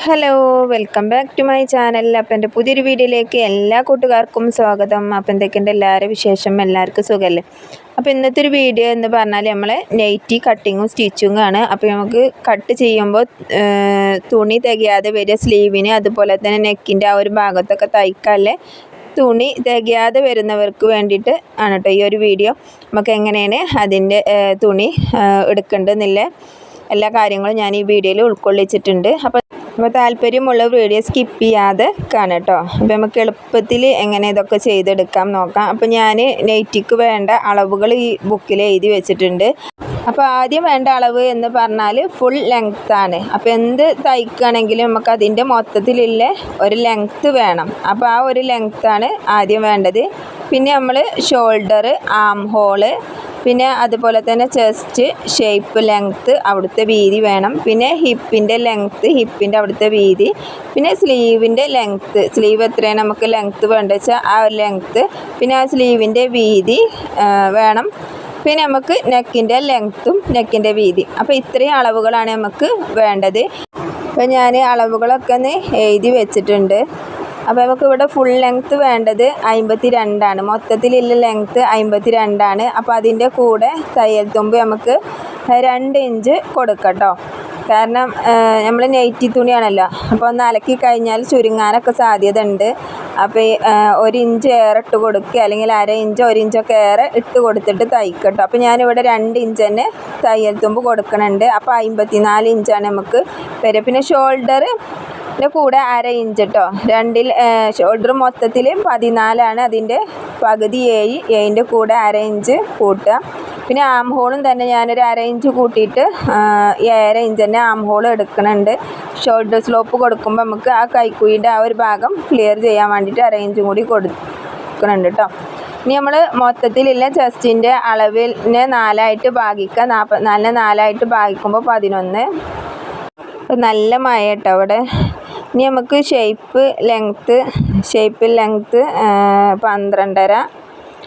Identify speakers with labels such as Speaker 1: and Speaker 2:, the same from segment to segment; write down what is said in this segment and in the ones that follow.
Speaker 1: Hello welcome back to my channel. അപ്പം എൻ്റെ പുതിയൊരു വീഡിയോയിലേക്ക് എല്ലാ കൂട്ടുകാർക്കും സ്വാഗതം. അപ്പം എന്തൊക്കെയുണ്ട് എല്ലാവരും വിശേഷം? എല്ലാവർക്കും സുഖമല്ലേ? അപ്പോൾ ഇന്നത്തെ ഒരു വീഡിയോ എന്ന് പറഞ്ഞാൽ നമ്മൾ നൈറ്റി കട്ടിങ്ങും സ്റ്റിച്ചിങ്ങും ആണ്. അപ്പോൾ നമുക്ക് കട്ട് ചെയ്യുമ്പോൾ തുണി തികയാതെ വരിക സ്ലീവിന്, അതുപോലെ തന്നെ നെക്കിൻ്റെ ആ ഒരു ഭാഗത്തൊക്കെ തയ്ക്കാല്ലേ തുണി തികയാതെ വരുന്നവർക്ക് വേണ്ടിയിട്ട് ആണ് കേട്ടോ ഈ ഒരു വീഡിയോ. നമുക്ക് എങ്ങനെയാണ് അതിൻ്റെ തുണി എടുക്കേണ്ടതെന്നില്ല എല്ലാ കാര്യങ്ങളും ഞാൻ ഈ വീഡിയോയിൽ ഉൾക്കൊള്ളിച്ചിട്ടുണ്ട്. അപ്പോൾ താല്പര്യമുള്ള വീഡിയോ സ്കിപ്പ് ചെയ്യാതെ കാണാം കേട്ടോ. അപ്പോൾ നമുക്ക് എളുപ്പത്തിൽ എങ്ങനെ ഇതൊക്കെ ചെയ്തെടുക്കാം നോക്കാം. അപ്പോൾ ഞാൻ നൈറ്റിക്ക് വേണ്ട അളവുകൾ ഈ ബുക്കിൽ എഴുതി വെച്ചിട്ടുണ്ട്. അപ്പോൾ ആദ്യം വേണ്ട അളവ് എന്ന് പറഞ്ഞാൽ ഫുൾ ലെങ്ത്താണ്. അപ്പോൾ എന്ത് തയ്ക്കുകയാണെങ്കിലും നമുക്ക് അതിൻ്റെ മൊത്തത്തിലുള്ള ഒരു ലെങ്ത്ത് വേണം. അപ്പോൾ ആ ഒരു ലെങ്ത്താണ് ആദ്യം വേണ്ടത്. പിന്നെ നമ്മൾ ഷോൾഡർ, ആം ഹോള്, പിന്നെ അതുപോലെ തന്നെ ചെസ്റ്റ് ഷേപ്പ് ലെങ്ത്ത് അവിടുത്തെ വീതി വേണം. പിന്നെ ഹിപ്പിൻ്റെ ലെങ്ത്ത്, ഹിപ്പിൻ്റെ അവിടുത്തെ വീതി, പിന്നെ സ്ലീവിൻ്റെ ലെങ്ത്ത്, സ്ലീവ് എത്രയാണ് നമുക്ക് ലെങ്ത്ത് വേണ്ടത് വെച്ചാൽ ആ ഒരു ലെങ്ത്ത്, പിന്നെ ആ സ്ലീവിൻ്റെ വീതി വേണം. പിന്നെ നമുക്ക് നെക്കിൻ്റെ ലെങ്ത്തും നെക്കിൻ്റെ വീതി. അപ്പോൾ ഇത്രയും അളവുകളാണ് നമുക്ക് വേണ്ടത്. അപ്പോൾ ഞാൻ അളവുകളൊക്കെ ഒന്ന് എഴുതി വെച്ചിട്ടുണ്ട്. അപ്പോൾ നമുക്ക് ഇവിടെ ഫുൾ ലെങ്ത്ത് വേണ്ടത് 52ആണ്. മൊത്തത്തിലുള്ള ലെങ്ത്ത് 52ആണ്. അപ്പോൾ അതിൻ്റെ കൂടെ തയ്യൽ തുമ്പ് നമുക്ക് 2 ഇഞ്ച് കൊടുക്കാം കേട്ടോ. കാരണം നമ്മൾ നൈറ്റി തുണിയാണല്ലോ, അപ്പോൾ ഒന്ന് അലക്കി കഴിഞ്ഞാൽ ചുരുങ്ങാനൊക്കെ സാധ്യത ഉണ്ട്. അപ്പോൾ 1 ഇഞ്ച് ഏറെ ഇട്ട് കൊടുക്കുക, അല്ലെങ്കിൽ 1/2 ഇഞ്ചോ 1 ഇഞ്ചൊക്കെ ഏറെ ഇട്ട് കൊടുത്തിട്ട് തയ്ക്കട്ടോ. അപ്പോൾ ഞാനിവിടെ 2 ഇഞ്ച് തന്നെ തയ്യൽ തുമ്പ് കൊടുക്കണുണ്ട്. അപ്പോൾ 54 ഇഞ്ചാണ് നമുക്ക് വരിക. പിന്നെ ഷോൾഡർ കൂടെ 1/2 ഇഞ്ച് കേട്ടോ. ഷോൾഡർ മൊത്തത്തിൽ 14ആണ്, അതിൻ്റെ പകുതി 7, 7ൻ്റെ കൂടെ 1/2 ഇഞ്ച് കൂട്ടുക. പിന്നെ ആം ഹോളും തന്നെ ഞാനൊരു 1/2 ഇഞ്ച് കൂട്ടിയിട്ട് 7 ഇഞ്ച് തന്നെ ആം ഹോൾ എടുക്കുന്നുണ്ട്. ഷോൾഡർ സ്ലോപ്പ് കൊടുക്കുമ്പോൾ നമുക്ക് ആ കൈക്കുഴിയുടെ ആ ഒരു ഭാഗം ക്ലിയർ ചെയ്യാൻ വേണ്ടിയിട്ട് 1/2 ഇഞ്ചും കൂടി കൊടുക്കുന്നുണ്ട് കേട്ടോ. ഇനി നമ്മൾ മൊത്തത്തിലുള്ള ചെസ്റ്റിൻ്റെ അളവിനെ 4ആയിട്ട് ഭാഗിക്കുക. 44നെ 4ആയിട്ട് ഭാഗിക്കുമ്പോൾ 11. നല്ല മഴ കേട്ടോ അവിടെ. ഇനി നമുക്ക് ഷേപ്പ് ലെങ്ത്ത് 12.5,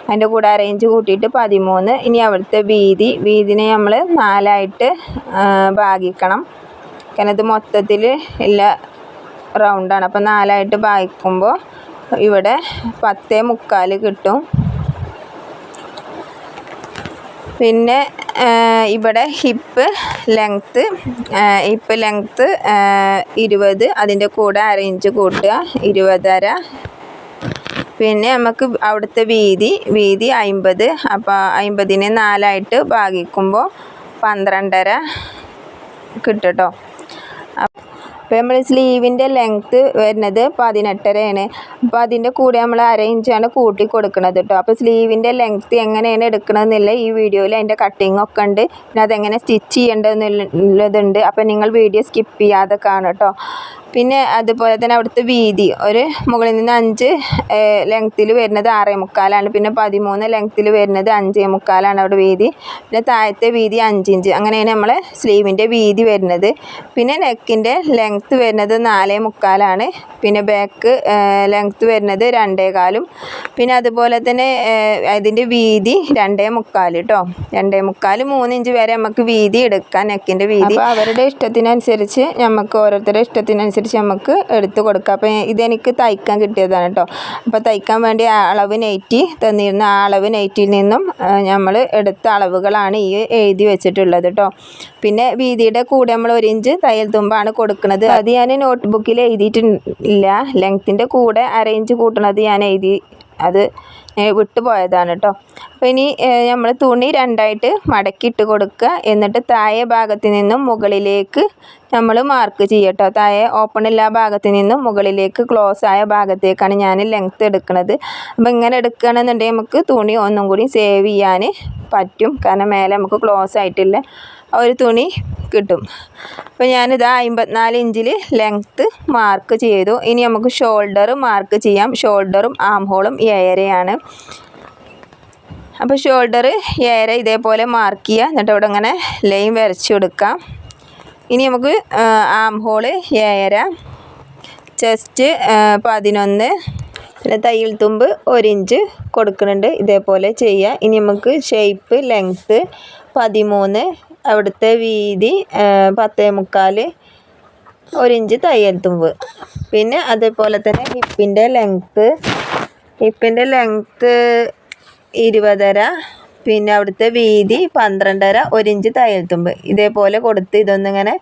Speaker 1: അതിൻ്റെ കൂടെ 1/2 ഇഞ്ച് കൂട്ടിയിട്ട് 13. ഇനി അവിടുത്തെ വീതിനെ നമ്മൾ 4ആയിട്ട് ഭാഗിക്കണം. കാരണം ഇത് മൊത്തത്തിൽ ഇല്ല റൗണ്ടാണ്. അപ്പോൾ 4ആയിട്ട് ഭാഗിക്കുമ്പോൾ ഇവിടെ 10.25 കിട്ടും. പിന്നെ ഇവിടെ ഹിപ്പ് ലെങ്ത്ത് 20, അതിൻ്റെ കൂടെ 1/2 ഇഞ്ച് കൂട്ടുക 20.5. പിന്നെ നമുക്ക് അവിടുത്തെ വീതി 50. അപ്പോൾ 50നെ 4ആയിട്ട് ഭാഗിക്കുമ്പോൾ 12.5 കിട്ടും കേട്ടോ. അപ്പോൾ നമ്മൾ സ്ലീവിൻ്റെ ലെങ്ത്ത് വരുന്നത് 18.5ആണ്. അപ്പോൾ അതിൻ്റെ കൂടെ നമ്മൾ 1/2 ഇഞ്ചാണ് കൂട്ടി കൊടുക്കുന്നത് കേട്ടോ. അപ്പോൾ സ്ലീവിൻ്റെ ലെങ്ത്ത് എങ്ങനെയാണ് എടുക്കണമെന്നില്ല ഈ വീഡിയോയിൽ അതിൻ്റെ കട്ടിങ് ഒക്കെ ഉണ്ട്. പിന്നെ അതെങ്ങനെ സ്റ്റിച്ച് ചെയ്യേണ്ടതെന്നുള്ളതുണ്ട്. അപ്പോൾ നിങ്ങൾ വീഡിയോ സ്കിപ്പ് ചെയ്യാതെ കാണും കേട്ടോ. പിന്നെ അതുപോലെ തന്നെ അവിടുത്തെ വീതി ഒരു മുകളിൽ നിന്ന് 5 ലെങ്ത്തിൽ വരുന്നത് 6.25ആണ്. പിന്നെ 13 ലെങ്ത്തിൽ വരുന്നത് 5.25ആണ് അവിടെ വീതി. പിന്നെ താഴത്തെ വീതി 5 ഇഞ്ച്. അങ്ങനെയാണ് നമ്മളെ സ്ലീവിൻ്റെ വീതി വരുന്നത്. പിന്നെ നെക്കിൻ്റെ ലെങ്ത്ത് വരുന്നത് 4.25ആണ്. പിന്നെ ബാക്ക് ലെങ്ത്ത് വരുന്നത് 2.25. പിന്നെ അതുപോലെ തന്നെ അതിൻ്റെ വീതി 2.25 കേട്ടോ. 2.25, 3 ഇഞ്ച് വരെ നമുക്ക് വീതി എടുക്കാം നെക്കിൻ്റെ വീതി. അപ്പോൾ അവരുടെ ഇഷ്ടത്തിനനുസരിച്ച് നമുക്ക് ഓരോരുത്തരുടെ ഇഷ്ടത്തിനനുസരിച്ച് നമുക്ക് എടുത്ത് കൊടുക്കാം. അപ്പോൾ ഇതെനിക്ക് തയ്ക്കാൻ കിട്ടിയതാണ് കേട്ടോ. അപ്പോൾ തയ്ക്കാൻ വേണ്ടി അളവ് നൈറ്റി തന്നിരുന്ന ആ അളവ് നൈറ്റിയിൽ നിന്നും നമ്മൾ എടുത്ത അളവുകളാണ് ഈ എഴുതി വെച്ചിട്ടുള്ളത് കേട്ടോ. പിന്നെ വീതിയുടെ കൂടെ നമ്മൾ 1 ഇഞ്ച് തയ്യൽ തുമ്പാണ് കൊടുക്കുന്നത്. അത് ഞാൻ നോട്ട് ബുക്കിൽ എഴുതിയിട്ടില്ല. ലെങ്ത്തിൻ്റെ കൂടെ 1/2 ഇഞ്ച് കൂട്ടുന്നത് ഞാൻ അത് വിട്ടുപോയതാണ് കേട്ടോ. അപ്പോൾ ഇനി നമ്മൾ തുണി 2ആയിട്ട് മടക്കിയിട്ട് കൊടുക്കുക. എന്നിട്ട് താഴെ ഭാഗത്ത് നിന്നും മുകളിലേക്ക് നമ്മൾ മാർക്ക് ചെയ്യട്ടോ. താഴെ ഓപ്പണില്ല ഭാഗത്ത് നിന്നും മുകളിലേക്ക് ക്ലോസ് ആയ ഭാഗത്തേക്കാണ് ഞാൻ ലെങ്ത്ത് എടുക്കുന്നത്. അപ്പോൾ ഇങ്ങനെ എടുക്കുകയാണെന്നുണ്ടെങ്കിൽ നമുക്ക് തുണി ഒന്നും കൂടി സേവ് ചെയ്യാൻ പറ്റും. കാരണം മേലെ നമുക്ക് ക്ലോസ് ആയിട്ടില്ല ഒരു തുണി കിട്ടും. അപ്പോൾ ഞാനിത് 54 ഇഞ്ചിൽ ലെങ്ത്ത് മാർക്ക് ചെയ്തു. ഇനി നമുക്ക് ഷോൾഡർ മാർക്ക് ചെയ്യാം. ഷോൾഡറും ആം ഹോളും 7.5ആണ്. അപ്പോൾ ഷോൾഡർ 7 ഇതേപോലെ മാർക്ക് ചെയ്യുക. എന്നിട്ട് ഇവിടെ ഇങ്ങനെ ലൈൻ വരച്ച് കൊടുക്കാം. ഇനി നമുക്ക് ആം ഹോള് 7.5, ചെസ്റ്റ് 11, പിന്നെ തയ്യൽ തുമ്പ് 1 ഇഞ്ച് കൊടുക്കുന്നുണ്ട്. ഇതേപോലെ ചെയ്യുക. ഇനി നമുക്ക് ഷേപ്പ് ലെങ്ത്ത് 13, അവിടുത്തെ വീതി 10.25, 1 ഇഞ്ച് തയ്യൽ തുമ്പ്. പിന്നെ അതേപോലെ തന്നെ ഹിപ്പിൻ്റെ ലെങ്ത്ത് 20.5, പിന്നെ അവിടുത്തെ വീതി 12.5, 1 ഇഞ്ച് തയ്യൽ തുമ്പ്. ഇതേപോലെ കൊടുത്ത് ഇതൊന്നിങ്ങനെ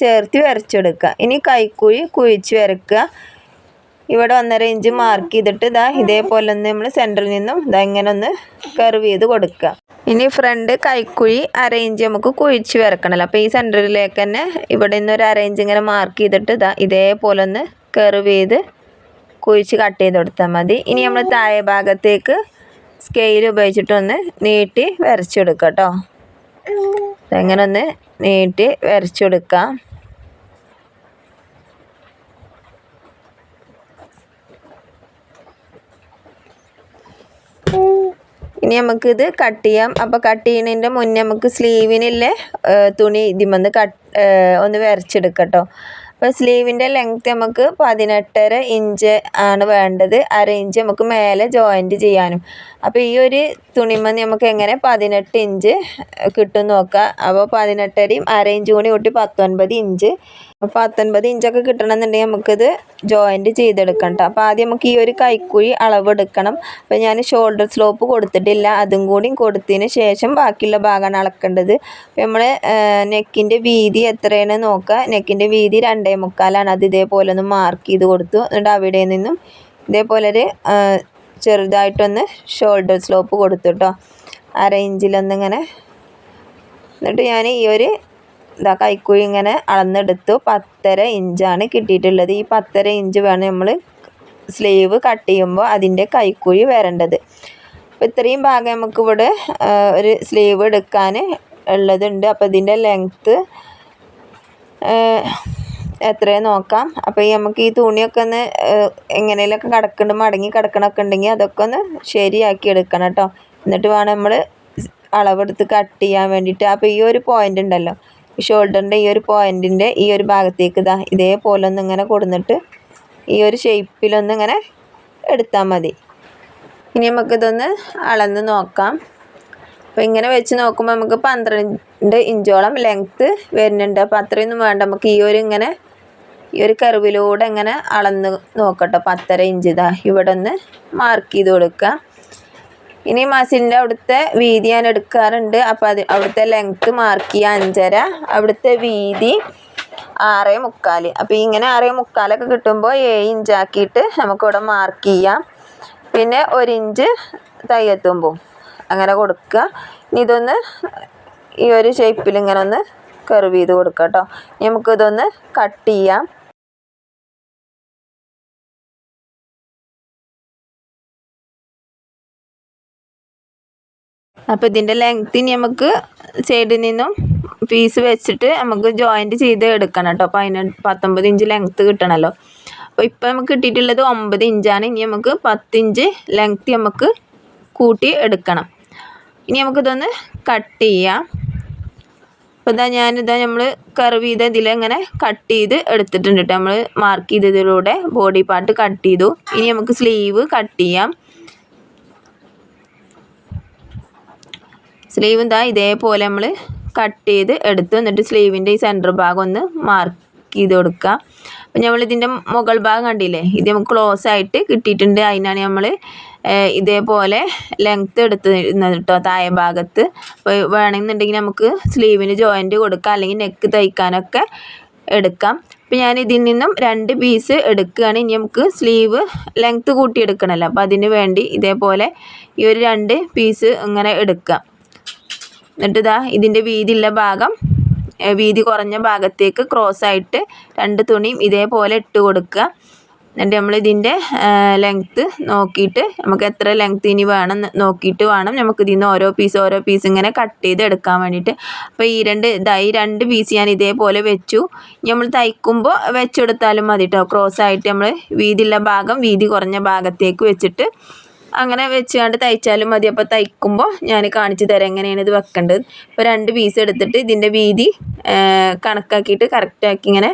Speaker 1: ചേർത്ത് വരച്ചെടുക്കുക. ഇനി കൈക്കുഴി കുഴിച്ച് വരക്കുക. ഇവിടെ 1.5 ഇഞ്ച് മാർക്ക് ചെയ്തിട്ട് ഇതേപോലെ ഒന്ന് നമ്മൾ സെൻറ്ററിൽ നിന്നും ഇങ്ങനെ ഒന്ന് കർവ് ചെയ്ത് കൊടുക്കുക. ഇനി ഫ്രണ്ട് കൈക്കുഴി 1/2 ഇഞ്ച് നമുക്ക് കുഴിച്ച് വരക്കണമല്ലോ. അപ്പോൾ ഈ സെൻറ്ററിലേക്ക് തന്നെ ഇവിടെ നിന്ന് ഒരു 1/2 ഇഞ്ച് ഇങ്ങനെ മാർക്ക് ചെയ്തിട്ട് ഇതേപോലെ ഒന്ന് കർവ് ചെയ്ത് കുഴിച്ച് കട്ട് ചെയ്ത് കൊടുത്താൽ മതി. ഇനി നമ്മൾ താഴെ ഭാഗത്തേക്ക് സ്കെയിൽ ഉപയോഗിച്ചിട്ടൊന്ന് നീട്ടി വരച്ചെടുക്കുക കേട്ടോ. അങ്ങനെ ഒന്ന് നീട്ടി വരച്ചെടുക്കാം. ഇനി നമുക്കിത് കട്ട് ചെയ്യാം. അപ്പോൾ കട്ട് ചെയ്യുന്നതിൻ്റെ മുന്നേ നമുക്ക് സ്ലീവിനുള്ള തുണി ഇതിമൊന്ന് ഒന്ന് വരച്ചെടുക്കാം കേട്ടോ. അപ്പോൾ സ്ലീവിൻ്റെ ലെങ്ത്ത് നമുക്ക് 18.5 ഇഞ്ച് ആണ് വേണ്ടത്. 1/2 ഇഞ്ച് നമുക്ക് മേലെ ജോയിൻറ്റ് ചെയ്യാനും. അപ്പോൾ ഈ ഒരു തുണിമന്ന് നമുക്ക് എങ്ങനെ 18 ഇഞ്ച് കിട്ടും നോക്കാം. അപ്പോൾ 18.5യും 1/2 ഇഞ്ച് കൂടി കൂട്ടി 19 ഇഞ്ച്. 19 ഇഞ്ചൊക്കെ കിട്ടണമെന്നുണ്ടെങ്കിൽ നമുക്കിത് ജോയിൻറ്റ് ചെയ്തെടുക്കണം കേട്ടോ. അപ്പോൾ ആദ്യം നമുക്ക് ഈ ഒരു കൈക്കുഴി അളവെടുക്കണം. അപ്പോൾ ഞാൻ ഷോൾഡർ സ്ലോപ്പ് കൊടുത്തിട്ടില്ല, അതും കൂടി കൊടുത്തതിന് ശേഷം ബാക്കിയുള്ള ഭാഗമാണ് അളക്കേണ്ടത്. അപ്പോൾ നമ്മൾ നെക്കിൻ്റെ വീതി എത്രയാണ് നോക്കുക. നെക്കിൻ്റെ വീതി 2.25 അത് ഇതേപോലെ ഒന്ന് മാർക്ക് ചെയ്ത് കൊടുത്തു. എന്നിട്ട് അവിടെ നിന്നും ഇതേപോലെ ഒരു ചെറുതായിട്ടൊന്ന് ഷോൾഡർ സ്ലോപ്പ് കൊടുത്തു കേട്ടോ. 1/2 ഇഞ്ചിലൊന്നിങ്ങനെ. എന്നിട്ട് ഞാൻ ഈ ഒരു കൈക്കുഴി ഇങ്ങനെ അളന്നെടുത്തു. 10.5 ഇഞ്ചാണ് കിട്ടിയിട്ടുള്ളത്. ഈ 10.5 ഇഞ്ച് വേണം നമ്മൾ സ്ലീവ് കട്ട് ചെയ്യുമ്പോൾ അതിൻ്റെ കൈക്കുഴി വരേണ്ടത്. അപ്പോൾ ഇത്രയും ഭാഗം നമുക്കിവിടെ ഒരു സ്ലീവ് എടുക്കാൻ ഉള്ളതുണ്ട്. അപ്പോൾ ഇതിൻ്റെ ലെങ്ത്ത് എത്രയും നോക്കാം. അപ്പോൾ നമുക്ക് ഈ തുണിയൊക്കെ ഒന്ന് എങ്ങനെയൊക്കെ മടങ്ങി കിടക്കണമൊക്കെ ഉണ്ടെങ്കിൽ അതൊക്കെ ഒന്ന് ശരിയാക്കി എടുക്കണം കേട്ടോ. എന്നിട്ട് വേണം നമ്മൾ അളവെടുത്ത് കട്ട് ചെയ്യാൻ വേണ്ടിയിട്ട്. അപ്പോൾ ഈ ഒരു പോയിൻ്റ് ഉണ്ടല്ലോ, ഷോൾഡറിൻ്റെ ഈ ഒരു പോയിൻറ്റിൻ്റെ ഈ ഒരു ഭാഗത്തേക്ക് ഇതേപോലെ ഒന്ന് ഇങ്ങനെ കൊടുന്നിട്ട് ഈ ഒരു ഷേപ്പിലൊന്നിങ്ങനെ എടുത്താൽ മതി. ഇനി നമുക്കിതൊന്ന് അളന്ന് നോക്കാം. അപ്പോൾ ഇങ്ങനെ വെച്ച് നോക്കുമ്പോൾ നമുക്ക് 12 ഇഞ്ചോളം ലെങ്ത്ത് വരുന്നുണ്ട്. അപ്പോൾ അത്രയൊന്നും വേണ്ട. നമുക്ക് ഈ ഒരു കർവിലൂടെ ഇങ്ങനെ അളന്ന് നോക്കട്ടോ. 10.5 ഇഞ്ച് ഇവിടെ ഒന്ന് മാർക്ക് ചെയ്ത് കൊടുക്കുക. ഇനി മസിലിൻ്റെ അവിടുത്തെ വീതി ഞാൻ എടുക്കാറുണ്ട്. അപ്പോൾ അവിടുത്തെ ലെങ്ത്ത് മാർക്ക് ചെയ്യുക 5.5, അവിടുത്തെ വീതി 6.25. അപ്പോൾ ഇങ്ങനെ 6.25 കിട്ടുമ്പോൾ 7 ഇഞ്ചാക്കിയിട്ട് നമുക്കിവിടെ മാർക്ക് ചെയ്യാം. പിന്നെ 1 ഇഞ്ച് തയ്യൽ തുമ്പും അങ്ങനെ കൊടുക്കുക. ഇനി ഇതൊന്ന് ഈ ഒരു ഷേപ്പിൽ ഇങ്ങനെ ഒന്ന് കർവ് ചെയ്ത് കൊടുക്കുക കേട്ടോ. ഇനി നമുക്കിതൊന്ന് കട്ട് ചെയ്യാം. അപ്പോൾ ഇതിൻ്റെ ലെങ്ത്തിന് നമുക്ക് സൈഡിൽ നിന്നും പീസ് വെച്ചിട്ട് നമുക്ക് ജോയിൻറ്റ് ചെയ്ത് എടുക്കണം കേട്ടോ. അപ്പോൾ 19 ഇഞ്ച് ലെങ്ത്ത് കിട്ടണമല്ലോ. അപ്പോൾ ഇപ്പോൾ നമുക്ക് കിട്ടിയിട്ടുള്ളത് 9 ഇഞ്ചാണ്. ഇനി നമുക്ക് 10 ഇഞ്ച് ലെങ്ത്ത് നമുക്ക് കൂട്ടി എടുക്കണം. ഇനി നമുക്കിതൊന്ന് കട്ട് ചെയ്യാം. അപ്പോൾ നമ്മൾ കർവ് ചെയ്ത ഇതിലിങ്ങനെ കട്ട് ചെയ്ത് എടുത്തിട്ടുണ്ട് കേട്ടോ. നമ്മൾ മാർക്ക് ചെയ്തതിലൂടെ ബോഡി പാർട്ട് കട്ട് ചെയ്തു. ഇനി നമുക്ക് സ്ലീവ് കട്ട് ചെയ്യാം. സ്ലീവ് ഇതേപോലെ നമ്മൾ കട്ട് ചെയ്ത് എടുത്തു. എന്നിട്ട് സ്ലീവിൻ്റെ ഈ സെൻറ്റർ ഭാഗം ഒന്ന് മാർക്ക് ചെയ്ത് കൊടുക്കുക. അപ്പോൾ നമ്മളിതിൻ്റെ മുകൾ ഭാഗം കണ്ടില്ലേ, ഇത് നമുക്ക് ക്ലോസ് ആയിട്ട് കിട്ടിയിട്ടുണ്ട്. അതിനാണ് നമ്മൾ ഇതേപോലെ ലെങ്ത്ത് എടുത്തിരുന്നത് കേട്ടോ താഴെ ഭാഗത്ത്. അപ്പോൾ വേണമെന്നുണ്ടെങ്കിൽ നമുക്ക് സ്ലീവിന് ജോയിൻറ്റ് കൊടുക്കാം, അല്ലെങ്കിൽ നെക്ക് തയ്ക്കാനൊക്കെ എടുക്കാം. അപ്പോൾ ഞാൻ ഇതിൽ നിന്നും 2 പീസ് എടുക്കുകയാണ്. ഇനി നമുക്ക് സ്ലീവ് ലെങ്ത്ത് കൂട്ടി എടുക്കണമല്ലോ. അപ്പോൾ അതിന് വേണ്ടി ഇതേപോലെ ഈ ഒരു 2 പീസ് ഇങ്ങനെ എടുക്കാം. എന്നിട്ട് ഇതിൻ്റെ വീതിയുള്ള ഭാഗം വീതി കുറഞ്ഞ ഭാഗത്തേക്ക് ക്രോസ് ആയിട്ട് 2 തുണിയും ഇതേപോലെ ഇട്ട് കൊടുക്കുക. എന്നിട്ട് നമ്മൾ ഇതിൻ്റെ ലെങ്ത്ത് നോക്കിയിട്ട് നമുക്ക് എത്ര ലെങ്ത്ത് ഇനി വേണം നോക്കിയിട്ട് വേണം നമുക്ക് ഇതിൽ നിന്ന് ഓരോ പീസ് ഇങ്ങനെ കട്ട് ചെയ്ത് എടുക്കാൻ വേണ്ടിയിട്ട്. അപ്പോൾ ഈ 2 പീസ് ഞാൻ ഇതേപോലെ വെച്ചു. നമ്മൾ തയ്ക്കുമ്പോൾ വെച്ചെടുത്താലും മതി കേട്ടോ. ക്രോസ് ആയിട്ട് നമ്മൾ വീതിയുള്ള ഭാഗം വീതി കുറഞ്ഞ ഭാഗത്തേക്ക് വെച്ചിട്ട് അങ്ങനെ വെച്ചുകൊണ്ട് തയ്ച്ചാലും മതി. അപ്പോൾ തയ്ക്കുമ്പോൾ ഞാൻ കാണിച്ചു തരാം എങ്ങനെയാണ് ഇത് വെക്കേണ്ടത്. ഇപ്പോൾ 2 പീസ് എടുത്തിട്ട് ഇതിൻ്റെ വീതി കണക്കാക്കിയിട്ട് കറക്റ്റാക്കി ഇങ്ങനെ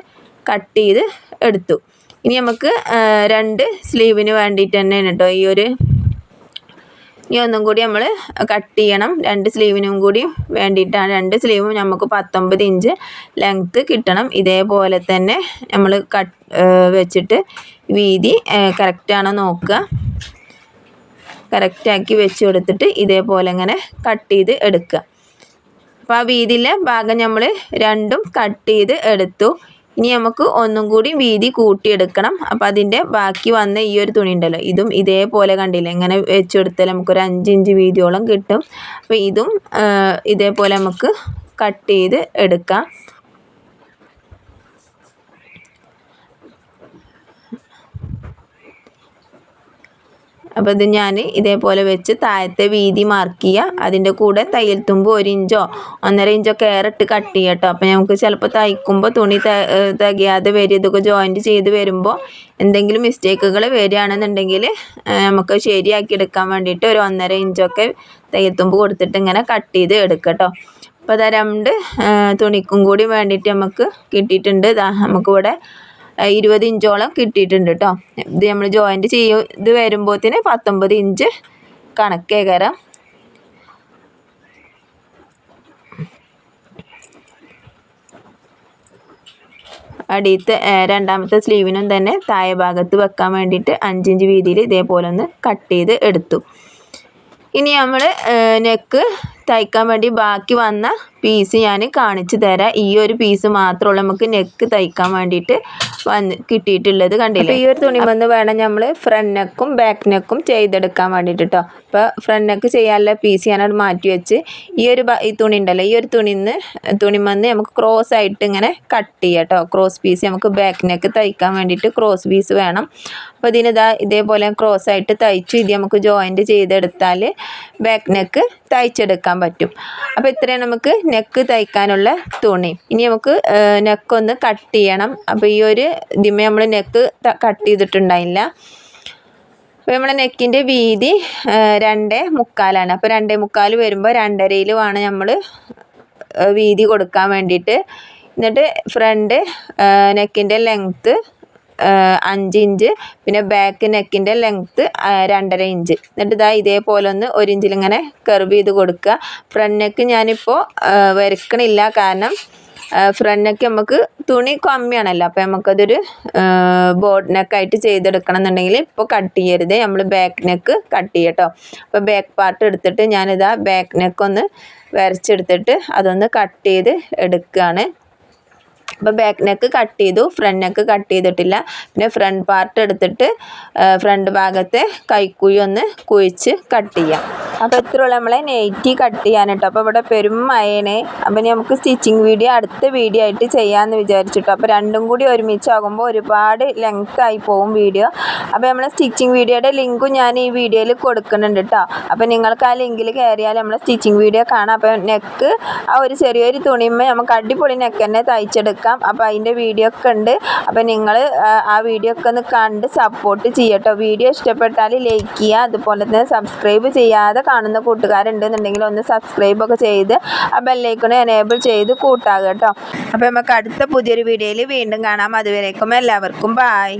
Speaker 1: കട്ട് ചെയ്ത് എടുത്തു. ഇനി നമുക്ക് 2 സ്ലീവിന് വേണ്ടിയിട്ട് തന്നെയാണ് കേട്ടോ ഈ ഒരു ഇനി ഒന്നും കൂടി നമ്മൾ കട്ട് ചെയ്യണം. 2 സ്ലീവിനും കൂടി വേണ്ടിയിട്ടാണ്. 2 സ്ലീവും നമുക്ക് 19 ഇഞ്ച് ലെങ്ത്ത് കിട്ടണം. ഇതേപോലെ തന്നെ നമ്മൾ വെച്ചിട്ട് വീതി കറക്റ്റാണോ നോക്കുക. കറക്റ്റാക്കി വെച്ച് കൊടുത്തിട്ട് ഇതേപോലെ ഇങ്ങനെ കട്ട് ചെയ്ത് എടുക്കുക. അപ്പോൾ ആ വീതിയിലെ ഭാഗം നമ്മൾ രണ്ടും കട്ട് ചെയ്ത് എടുത്തു. ഇനി നമുക്ക് ഒന്നും കൂടി വീതി കൂട്ടിയെടുക്കണം. അപ്പോൾ അതിൻ്റെ ബാക്കി വന്ന ഈ ഒരു തുണി ഉണ്ടല്ലോ, ഇതും ഇതേപോലെ കണ്ടില്ലേ ഇങ്ങനെ വെച്ച് കൊടുത്താൽ നമുക്കൊരു 5 ഇഞ്ച് വീതിയോളം കിട്ടും. അപ്പോൾ ഇതും ഇതേപോലെ നമുക്ക് കട്ട് ചെയ്ത് എടുക്കാം. അപ്പോൾ ഇത് ഞാൻ ഇതേപോലെ വെച്ച് താഴത്തെ വീതി മാർക്ക് ചെയ്യുക. അതിൻ്റെ കൂടെ തയ്യൽ തുമ്പ് 1 ഇഞ്ചോ 1.5 ഇഞ്ചോ കയറിട്ട് കട്ട് ചെയ്യുക കേട്ടോ. അപ്പോൾ നമുക്ക് ചിലപ്പോൾ തയ്ക്കുമ്പോൾ തുണി തികയാതെ വരും. ഇതൊക്കെ ജോയിൻറ്റ് ചെയ്ത് വരുമ്പോൾ എന്തെങ്കിലും മിസ്റ്റേക്കുകൾ വരികയാണെന്നുണ്ടെങ്കിൽ നമുക്ക് ശരിയാക്കി എടുക്കാൻ വേണ്ടിയിട്ട് ഒരു 1.5 ഇഞ്ചൊക്കെ തയ്യൽ തുമ്പ് കൊടുത്തിട്ട് ഇങ്ങനെ കട്ട് ചെയ്ത് എടുക്കുക കേട്ടോ. അപ്പോൾ അതാ 2 തുണിക്കും കൂടി വേണ്ടിയിട്ട് നമുക്ക് കിട്ടിയിട്ടുണ്ട്. നമുക്കിവിടെ 20 ഇഞ്ചോളം കിട്ടിയിട്ടുണ്ട് കേട്ടോ. ഇത് നമ്മൾ ജോയിൻറ്റ് ചെയ്ത് വരുമ്പോഴത്തേന് 19 ഇഞ്ച് കണക്കേകരം. അടിയത്തെ രണ്ടാമത്തെ സ്ലീവിനും തന്നെ താഴെ ഭാഗത്ത് വെക്കാൻ വേണ്ടിയിട്ട് 5 ഇഞ്ച് വീതിയിൽ ഇതേപോലെ ഒന്ന് കട്ട് ചെയ്ത് എടുത്തു. ഇനി നമ്മൾ നെക്ക് തയ്ക്കാൻ വേണ്ടി ബാക്കി വന്ന പീസ് ഞാൻ കാണിച്ചു തരാം. ഈ ഒരു പീസ് മാത്രമുള്ള നമുക്ക് നെക്ക് തയ്ക്കാൻ വേണ്ടിയിട്ട് കിട്ടിയിട്ടുള്ളത് കണ്ടില്ലേ. ഈ ഒരു തുണി വന്ന് വേണം നമ്മൾ ഫ്രണ്ട് നെക്കും ബാക്ക് നെക്കും ചെയ്തെടുക്കാൻ വേണ്ടിയിട്ട് കേട്ടോ. അപ്പോൾ ഫ്രണ്ട് നെക്ക് ചെയ്യാനുള്ള പീസ് ഞാനത് മാറ്റി വെച്ച് ഈ തുണി ഉണ്ടല്ലോ, ഈ ഒരു തുണിമന്ന് നമുക്ക് ക്രോസ് ആയിട്ട് ഇങ്ങനെ കട്ട് ചെയ്യാം കേട്ടോ. ക്രോസ് പീസ് നമുക്ക് ബാക്ക് നെക്ക് തയ്ക്കാൻ വേണ്ടിയിട്ട് ക്രോസ് പീസ് വേണം. അപ്പോൾ ഇതേപോലെ ക്രോസ് ആയിട്ട് തയ്ച്ചു ഇത് നമുക്ക് ജോയിൻറ്റ് ചെയ്തെടുത്താൽ ബാക്ക് നെക്ക് തയ്ച്ചെടുക്കാൻ പറ്റും. അപ്പോൾ ഇത്രയും നമുക്ക് നെക്ക് തയ്ക്കാനുള്ള തുണി. ഇനി നമുക്ക് നെക്കൊന്ന് കട്ട് ചെയ്യണം. അപ്പോൾ ഈ ഒരു ഇതിമേ നമ്മൾ നെക്ക് കട്ട് ചെയ്തിട്ടുണ്ടായില്ല. അപ്പോൾ നമ്മളെ നെക്കിൻ്റെ വീതി 2.25 അപ്പോൾ 2.25 വരുമ്പോൾ 2.5 വേണം നമ്മൾ വീതി കൊടുക്കാൻ വേണ്ടിയിട്ട്. എന്നിട്ട് ഫ്രണ്ട് നെക്കിൻ്റെ ലെങ്ത്ത് 5 ഇഞ്ച്, പിന്നെ ബാക്ക് നെക്കിൻ്റെ ലെങ്ത്ത് 2.5 ഇഞ്ച്. എന്നിട്ട് ഇതേപോലെ ഒന്ന് 1 ഇഞ്ചിൽ ഇങ്ങനെ കർവ് ചെയ്ത് കൊടുക്കുക. ഫ്രണ്ട് നെക്ക് ഞാനിപ്പോൾ വരക്കണില്ല, കാരണം ഫ്രണ്ട് നെക്ക് നമുക്ക് തുണി കമ്മിയാണല്ലോ. അപ്പോൾ നമുക്കതൊരു ബോർഡ് നെക്കായിട്ട് ചെയ്തെടുക്കണം എന്നുണ്ടെങ്കിൽ ഇപ്പോൾ കട്ട് ചെയ്യരുത്, നമ്മൾ ബാക്ക് നെക്ക് കട്ട് ചെയ്യട്ടോ. അപ്പോൾ ബാക്ക് പാർട്ട് എടുത്തിട്ട് ഞാനിതാ ബാക്ക് നെക്കൊന്ന് വരച്ചെടുത്തിട്ട് അതൊന്ന് കട്ട് ചെയ്ത് എടുക്കുകയാണ്. അപ്പോൾ ബാക്ക് നെക്ക് കട്ട് ചെയ്തു, ഫ്രണ്ട് നെക്ക് കട്ട് ചെയ്തിട്ടില്ല. പിന്നെ ഫ്രണ്ട് പാർട്ട് എടുത്തിട്ട് ഫ്രണ്ട് ഭാഗത്തെ കൈക്കുഴി ഒന്ന് കുഴിച്ച് കട്ട് ചെയ്യാം. അപ്പോൾ ഇത്രയുള്ള നമ്മളെ നെയ്റ്റി കട്ട് ചെയ്യാൻ കേട്ടോ. അപ്പോൾ ഇവിടെ പെരും മഴയാണ്. അപ്പോൾ നമുക്ക് സ്റ്റിച്ചിങ് വീഡിയോ അടുത്ത വീഡിയോ ആയിട്ട് ചെയ്യാമെന്ന് വിചാരിച്ചിട്ടോ. അപ്പോൾ രണ്ടും കൂടി ഒരുമിച്ചാകുമ്പോൾ ഒരുപാട് ലെങ്ത് ആയി പോകും വീഡിയോ. അപ്പോൾ നമ്മളെ സ്റ്റിച്ചിങ് വീഡിയോയുടെ ലിങ്കും ഞാൻ ഈ വീഡിയോയിൽ കൊടുക്കുന്നുണ്ട് കേട്ടോ. അപ്പോൾ നിങ്ങൾക്ക് ആ ലിങ്കിൽ കയറിയാൽ നമ്മളെ സ്റ്റിച്ചിങ് വീഡിയോ കാണാം. അപ്പോൾ നെക്ക് ആ ഒരു ചെറിയൊരു തുണിയുമ്പോൾ നമുക്ക് അടിപൊളി നെക്ക് തന്നെ തയ്ച്ചെടുക്കാം. അപ്പോൾ അതിൻ്റെ വീഡിയോ ഒക്കെ ഉണ്ട്. അപ്പോൾ നിങ്ങൾ ആ വീഡിയോ ഒക്കെ ഒന്ന് കണ്ട് സപ്പോർട്ട് ചെയ്യട്ടോ. വീഡിയോ ഇഷ്ടപ്പെട്ടാൽ ലൈക്ക് ചെയ്യുക. അതുപോലെ തന്നെ സബ്സ്ക്രൈബ് ചെയ്യാതെ കാണുന്ന കൂട്ടുകാരുണ്ടെന്നുണ്ടെങ്കിൽ ഒന്ന് സബ്സ്ക്രൈബ് ഒക്കെ ചെയ്ത് ആ ബെല്ലൈക്കൺ എനേബിൾ ചെയ്ത് കൂട്ടാകുക കേട്ടോ. അപ്പോൾ നമുക്ക് അടുത്ത പുതിയൊരു വീഡിയോയിൽ വീണ്ടും കാണാം. അതുവരേക്കും എല്ലാവർക്കും ബായ്.